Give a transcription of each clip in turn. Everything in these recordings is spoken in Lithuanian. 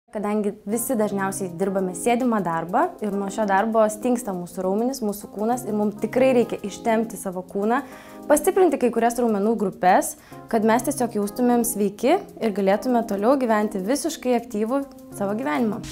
Kadangi visi dažniausiai dirbame sėdimą darbą ir nuo šio darbo stingsta mūsų raumenys, mūsų kūnas ir mums tikrai reikia ištempti savo kūną, pastiprinti kai kurias raumenų grupės, kad mes tiesiog jaustumėm sveiki ir galėtume toliau gyventi visiškai aktyvų savo gyvenimą.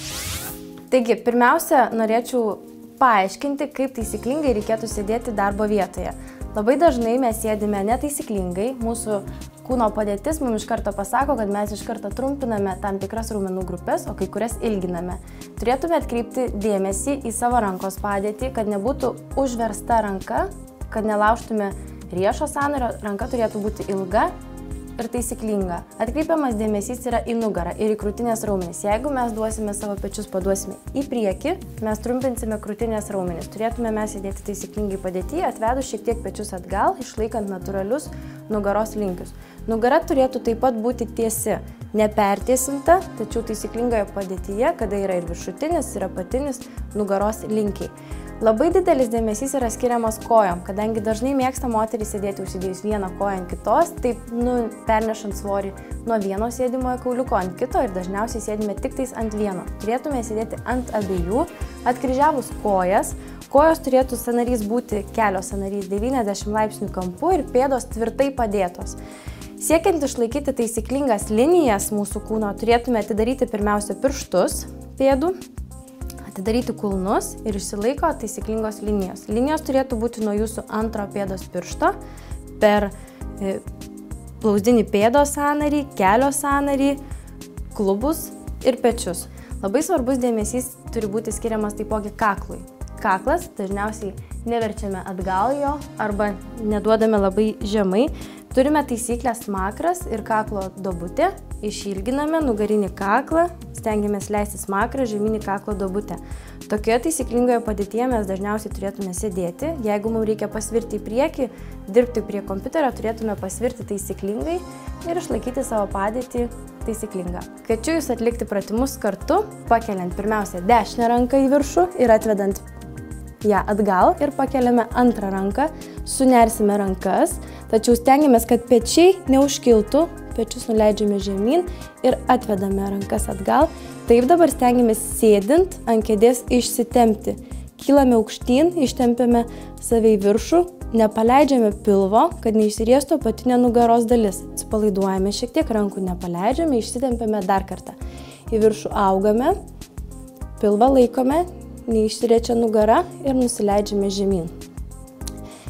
Taigi, pirmiausia, norėčiau paaiškinti, kaip taisyklingai reikėtų sėdėti darbo vietoje. Labai dažnai mes sėdime netaisyklingai, mūsų kūno padėtis mums iš karto pasako, kad mes iš karto trumpiname tam tikras raumenų grupės, o kai kurias ilginame. Turėtume atkreipti dėmesį į savo rankos padėtį, kad nebūtų užversta ranka, kad nelaužtume riešo sąnario, ranka turėtų būti ilga ir taisyklinga. Atkreipiamas dėmesys yra į nugarą ir į krūtinės raumenis. Jeigu mes duosime savo pečius, paduosime į priekį, mes trumpinsime krūtinės raumenis. Turėtume mes sėdėti taisyklingai padėtyje, atvedus šiek tiek pečius atgal, išlaikant natūralius nugaros linkius. Nugara turėtų taip pat būti tiesi, nepertiesinta, tačiau taisyklingoje padėtyje, kada yra ir viršutinis, ir apatinis nugaros linkiai. Labai didelis dėmesys yra skiriamas kojom, kadangi dažnai mėgsta moterys sėdėti užsidėjus vieną koją ant kitos, taip pernešant svorį nuo vieno sėdimojo kauliuko ant kito ir dažniausiai sėdime tik tais ant vieno. Turėtume sėdėti ant abiejų, atkryžiavus kojas. Kojos turėtų sąnarys būti kelio sąnarys 90 laipsnių kampu ir pėdos tvirtai padėtos. Siekiant išlaikyti taisyklingas linijas mūsų kūno, turėtume atidaryti pirmiausia pirštus pėdų, atidaryti kulnus ir išsilaiko taisyklingos linijos. Linijos turėtų būti nuo jūsų antro pėdos piršto per blauzdinį pėdos sąnarį, kelio sąnarį, klubus ir pečius. Labai svarbus dėmesys turi būti skiriamas taipogi kaklui. Kaklas dažniausiai neverčiame atgal jo arba neduodame labai žemai. Turime taisyklę smakras ir kaklo duobutė. Išilginame nugarinį kaklą, stengiamės leisti smakrą žeminį kaklo duobutę. Tokioje taisyklingoje padėtyje mes dažniausiai turėtume sėdėti. Jeigu mums reikia pasvirti į priekį, dirbti prie kompiuterio, turėtume pasvirti taisyklingai ir išlaikyti savo padėtį taisyklingą. Kviečiu jūs atlikti pratimus kartu, pakeliant pirmiausia dešinę ranką į viršų ir atvedant ją atgal ir pakeliame antrą ranką, sunersime rankas, tačiau stengiamės, kad pečiai neužkiltų, pečius nuleidžiame žemyn ir atvedame rankas atgal. Taip dabar stengiamės sėdint ant kėdės išsitempti. Kylame aukštyn, ištempiame save į viršų, nepaleidžiame pilvo, kad neišsiriestų apatinė nugaros dalis. Atsipalaiduojame šiek tiek, rankų nepaleidžiame, išsitempiame dar kartą. Į viršų augame, pilvą laikome, neišsiriečia nugara ir nusileidžiame žemyn.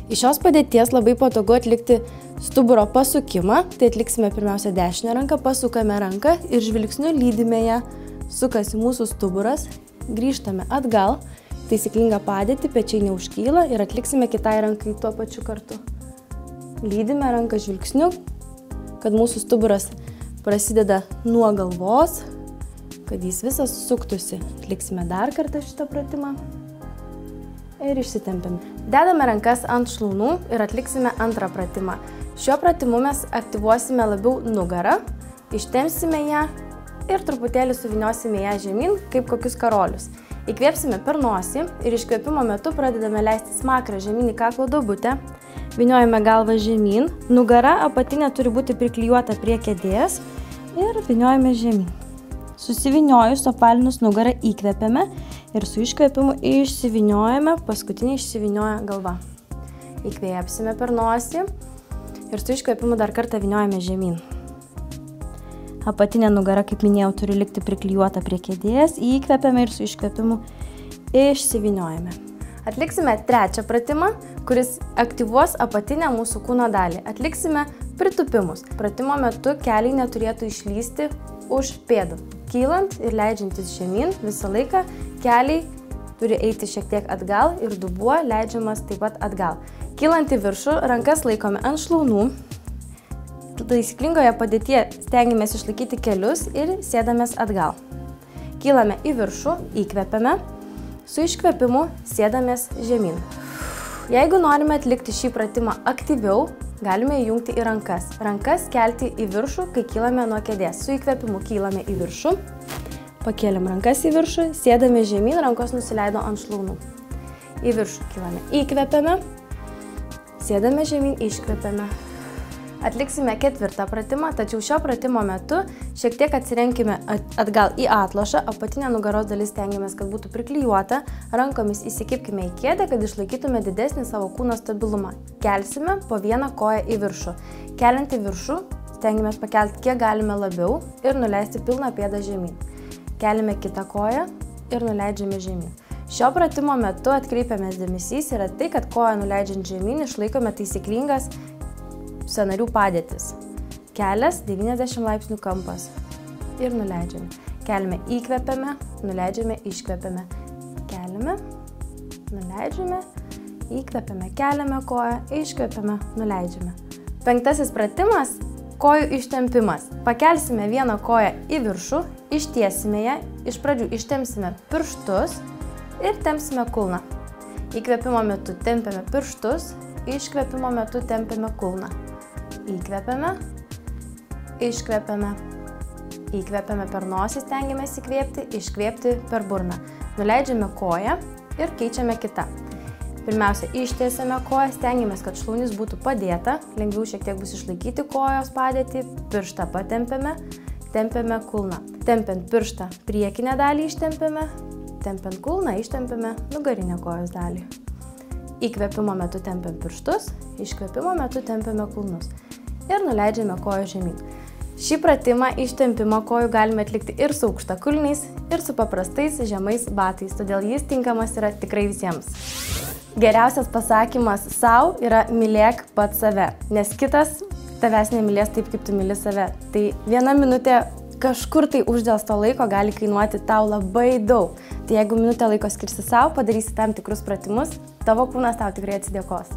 Iš šios padėties labai patogu atlikti stuburo pasukimą, tai atliksime pirmiausia dešinę ranką, pasukame ranką ir žvilgsniu lydime ją, sukasi mūsų stuburas, grįžtame atgal, taisyklingą padėtį, pečiai neužkyla ir atliksime kitai rankai tuo pačiu kartu. Lydime ranką žvilgsniu, kad mūsų stuburas prasideda nuo galvos, kad jis visas suktųsi. Atliksime dar kartą šitą pratimą ir išsitempiame. Dedame rankas ant šlaunų ir atliksime antrą pratimą. Šiuo pratimu mes aktyvuosime labiau nugarą, ištempsime ją ir truputėlį suviniosime ją žemyn, kaip kokius karolius. Įkvėpsime per nosį ir iškvėpimo metu pradedame leisti smakrą žemyn į kaklo duobutę, vyniojame galvą žemyn, nugara apatinė turi būti priklijuota prie kėdės ir vyniojame žemyn. Susiviniojus, apvalinus nugarą įkvepiame ir su iškvėpimu išsivyniojame, paskutinį išsivinioja galva. Įkvėpsime per nosį ir su iškvėpimu dar kartą vyniojame žemyn. Apatinė nugara, kaip minėjau, turi likti priklijuota prie kėdės, įkvepiame ir su iškvėpimu išsiviniojame. Atliksime trečią pratimą, kuris aktyvuos apatinę mūsų kūno dalį. Atliksime pritupimus. Pratimo metu keliai neturėtų išlysti už pėdų. Kylant ir leidžiantis žemyn visą laiką, keliai turi eiti šiek tiek atgal ir dubuo leidžiamas taip pat atgal. Kylant į viršų, rankas laikome ant šlaunų. Taisyklingoje padėtyje stengiamės išlaikyti kelius ir sėdamės atgal. Kylame į viršų, įkvepiame, su iškvepimu sėdamės žemyn. Jeigu norime atlikti šį pratimą aktyviau, galime įjungti į rankas. Rankas kelti į viršų, kai kylame nuo kėdės. Su įkvepimu kylame į viršų, pakėlėm rankas į viršų, sėdame žemyn, rankos nusileido ant šlaunų. Į viršų kylame, įkvepiame, sėdame žemyn, iškvepiame. Atliksime 4 pratimą, tačiau šio pratimo metu šiek tiek atsirenkime atgal į atlošą, apatinė nugaros dalis stengiamės, kad būtų priklijuota, rankomis įsikibkime į kėdę, kad išlaikytume didesnį savo kūno stabilumą. Kelsime po vieną koją į viršų. Keliant į viršų, stengiamės pakelti kiek galime labiau ir nuleisti pilną pėdą žemyn. Keliame kitą koją ir nuleidžiame žemyn. Šio pratimo metu atkreipiamės dėmesys yra tai, kad koją nuleidžiant žemyn išlaikome taisyklingas sąnarių padėtis. Kelias 90 laipsnių kampas ir nuleidžiame. Keliame, įkvepiame, nuleidžiame, iškvepiame. Keliame, nuleidžiame, įkvepiame, keliame koją, iškvepiame, nuleidžiame. 5. pratimas – kojų ištempimas. Pakelsime vieną koją į viršų, ištiesime ją, iš pradžių ištempsime pirštus ir tempsime kulną. Įkvėpimo metu tempiame pirštus, iškvėpimo metu tempiame kulną. Įkvepiame, iškvepiame, įkvepiame per nosį, stengiamės įkvėpti, iškvėpti per burną. Nuleidžiame koją ir keičiame kitą. Pirmiausia, ištiesiame koją, stengiamės, kad šlaunis būtų padėta, lengviau šiek tiek bus išlaikyti kojos padėtį, pirštą patempiame, tempiame kulną. Tempiant pirštą priekinę dalį ištempiame, tempiant kulną ištempiame nugarinę kojos dalį. Įkvėpimo metu tempiam pirštus, iškvėpimo metu tempiame kulnus ir nuleidžiame koją žemyn. Šį pratimą ištempimo kojų galime atlikti ir su aukštakulniais, ir su paprastais žemais batais, todėl jis tinkamas yra tikrai visiems. Geriausias pasakymas sau yra mylėk pats save, nes kitas tavęs nemylės taip, kaip tu myli save. Tai 1 minutė kažkur tai uždėlsto laiko gali kainuoti tau labai daug. Tai jeigu minutę laiko skirsi sau, padarysi tam tikrus pratimus, tavo kūnas tau tikrai atsidėkos.